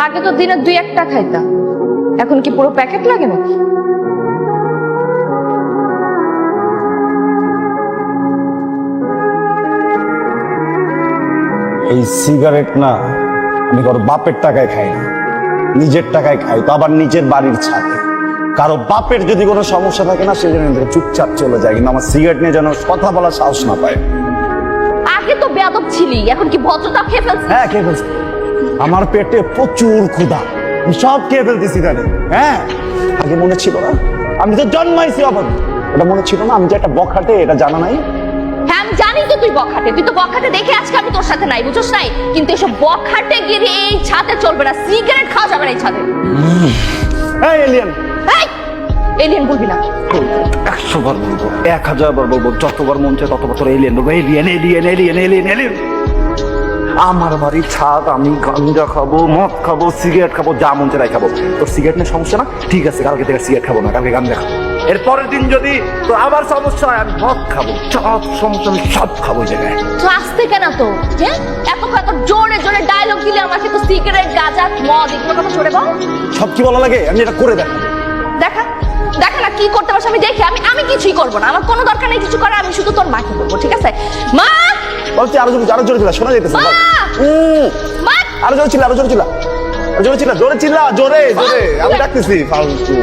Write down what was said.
আগে তো দিনে 2-1টা খাইতাম, এখন কি পুরো প্যাকেট লাগে নাকি? এই সিগারেট না আমি কারো বাপের টাকায় খাই না, নিজের টাকায় খাই, তো আবার নিজের বাড়ির ছাদে। কারো বাপের যদি কোনো সমস্যা থাকে না, সেজন্য চুপচাপ চলে যায়, কিন্তু আমার সিগারেট নিয়ে যেন কথা বলার সাহস না পায়। আগে তো বেয়াদব ছিলি, এখন কি ভদ্রতা খেয়ে ফেলছিস? হ্যাঁ, খেয়ে ফেলছি। আমার পেটে প্রচুর ক্ষুধা, আমি সব খেয়ে ফেলতেছি তাহলে। হ্যাঁ, আগে মনে ছিল না আমি তো জন্মাইছি অবাধ, এটা মনে ছিল না আমি যে একটা বখাটে, এটা জানা নাই। হ্যাঁ আমি জানি তো তুই বখাটে, তুই তো বখাটে দেখে আজকে আমি তোর সাথে নাই, বুঝছস নাই? কিন্তু এসব বখাটে গিরি এই ছাদে চলবে না, সিগারেট খাওয়া যাবে না এই ছাদে। এই এলিয়েন, এই এলিয়েন বলবি না। 100 বার বলবো, 1000 বার বলবো, যতবার মন চায় ততবার তোর এলিয়েন বলবো। Alien alien alien alien alien. আমার বাড়ির ছাদ, আমি গাঞ্জা খাবো, মদ খাবো, সিগারেট খাবো, যা মন চায় তাই খাবো। তোর সিগারেট নিয়ে সমস্যা না, ঠিক আছে, কালকে থেকে সিগারেট খাবো না, কালকে গাঞ্জা খাবো। এর পরের দিন যদি তোর আবার সমস্যা হয়, আমি মদ খাবো, সব সমস্যা আমি সব খাবো এই জায়গায়। তো আসতে কেন তো? হ্যাঁ এত জোরে জোরে ডায়লগ দিলে আমাকে তো সিগারেট গাঁজা মদ এগুলো কথা জোরে বল। সব কি বলা লাগে, আমি এটা করে দেখাবো। দেখা দেখা না কি করতে পারছ, আমি দেখি। আমি কিছুই করবো না, আমার কোনো দরকার নেই কিছু করার, আমি শুধু তোর মাকে বলবো, ঠিক আছে? মা বলছি আরো জোরে, আরো জোরে চিল্লা, শোনা যাইতেছে। মা! মা আরো জোরে চিল্লা, আরো জোরে চিল্লা, আরো জোরে চিল্লা, জোরে চিল্লা, জোরে জোরে, আমি ডাকতেছি ফালতু।